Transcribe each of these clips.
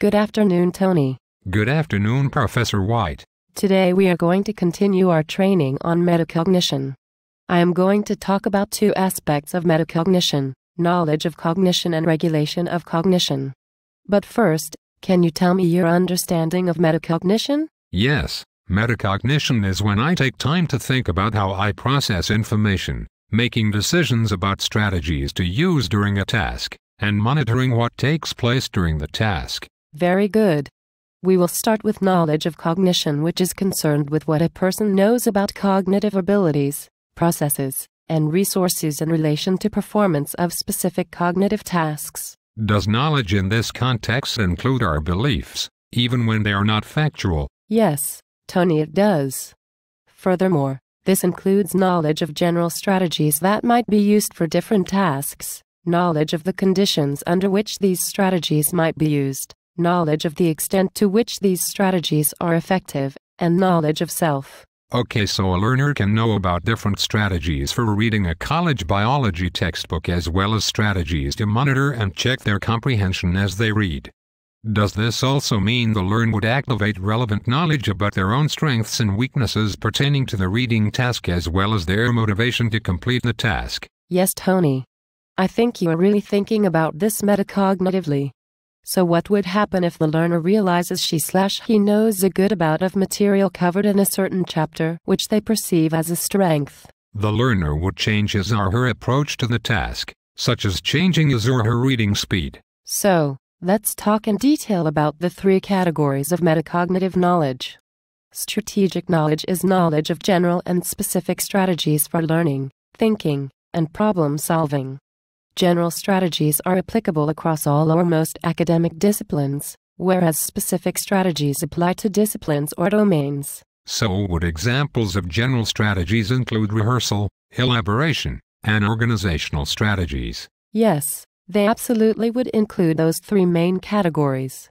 Good afternoon, Tony. Good afternoon, Professor White. Today we are going to continue our training on metacognition. I am going to talk about two aspects of metacognition: knowledge of cognition and regulation of cognition. But first, can you tell me your understanding of metacognition? Yes, metacognition is when I take time to think about how I process information, making decisions about strategies to use during a task, and monitoring what takes place during the task. Very good. We will start with knowledge of cognition, which is concerned with what a person knows about cognitive abilities, processes, and resources in relation to performance of specific cognitive tasks. Does knowledge in this context include our beliefs, even when they are not factual? Yes, Tony, it does. Furthermore, this includes knowledge of general strategies that might be used for different tasks, knowledge of the conditions under which these strategies might be used, knowledge of the extent to which these strategies are effective, and knowledge of self. Okay, so a learner can know about different strategies for reading a college biology textbook as well as strategies to monitor and check their comprehension as they read. Does this also mean the learner would activate relevant knowledge about their own strengths and weaknesses pertaining to the reading task as well as their motivation to complete the task? Yes, Tony. I think you are really thinking about this metacognitively. So what would happen if the learner realizes she/he knows a good amount of material covered in a certain chapter which they perceive as a strength? The learner would change his or her approach to the task, such as changing his or her reading speed. So, let's talk in detail about the three categories of metacognitive knowledge. Strategic knowledge is knowledge of general and specific strategies for learning, thinking, and problem solving. General strategies are applicable across all or most academic disciplines, whereas specific strategies apply to disciplines or domains. So would examples of general strategies include rehearsal, elaboration, and organizational strategies? Yes, they absolutely would include those three main categories.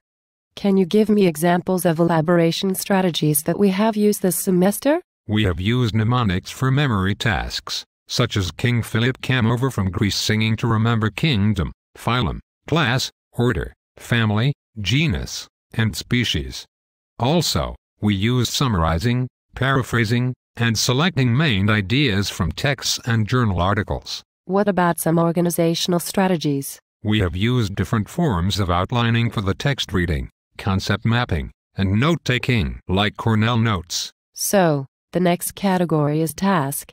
Can you give me examples of elaboration strategies that we have used this semester? We have used mnemonics for memory tasks, such as King Philip came over from Greece singing to remember kingdom, phylum, class, order, family, genus, and species. Also, we used summarizing, paraphrasing, and selecting main ideas from texts and journal articles. What about some organizational strategies? We have used different forms of outlining for the text reading, concept mapping, and note-taking, like Cornell notes. So, the next category is task.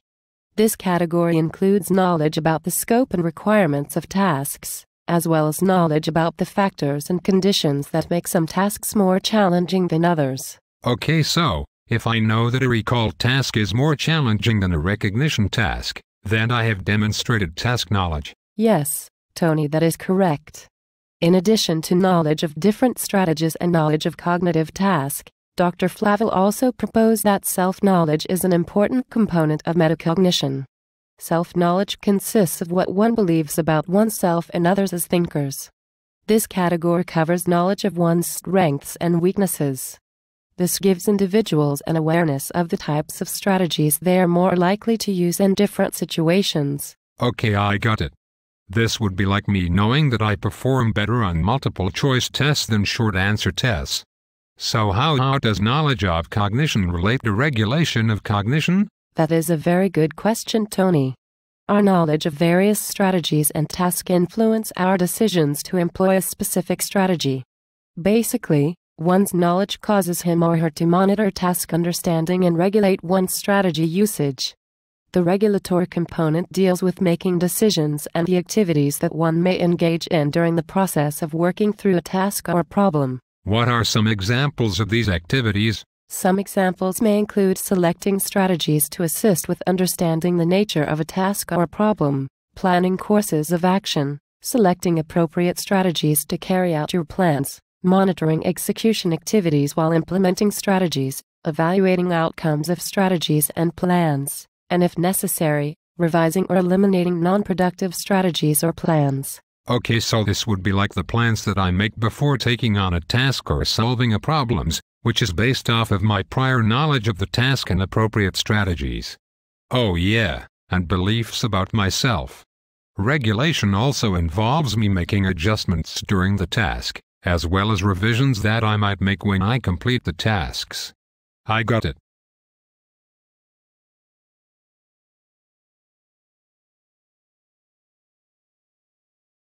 This category includes knowledge about the scope and requirements of tasks, as well as knowledge about the factors and conditions that make some tasks more challenging than others. Okay, so, if I know that a recall task is more challenging than a recognition task, then I have demonstrated task knowledge. Yes, Tony, that is correct. In addition to knowledge of different strategies and knowledge of cognitive task, Dr. Flavell also proposed that self-knowledge is an important component of metacognition. Self-knowledge consists of what one believes about oneself and others as thinkers. This category covers knowledge of one's strengths and weaknesses. This gives individuals an awareness of the types of strategies they are more likely to use in different situations. Okay, I got it. This would be like me knowing that I perform better on multiple-choice tests than short-answer tests. So how does knowledge of cognition relate to regulation of cognition? That is a very good question, Tony. Our knowledge of various strategies and tasks influence our decisions to employ a specific strategy. Basically, one's knowledge causes him or her to monitor task understanding and regulate one's strategy usage. The regulatory component deals with making decisions and the activities that one may engage in during the process of working through a task or problem. What are some examples of these activities? Some examples may include selecting strategies to assist with understanding the nature of a task or problem, planning courses of action, selecting appropriate strategies to carry out your plans, monitoring execution activities while implementing strategies, evaluating outcomes of strategies and plans, and if necessary, revising or eliminating non-productive strategies or plans. Okay, so this would be like the plans that I make before taking on a task or solving a problems, which is based off of my prior knowledge of the task and appropriate strategies. Oh yeah, and beliefs about myself. Regulation also involves me making adjustments during the task, as well as revisions that I might make when I complete the tasks. I got it.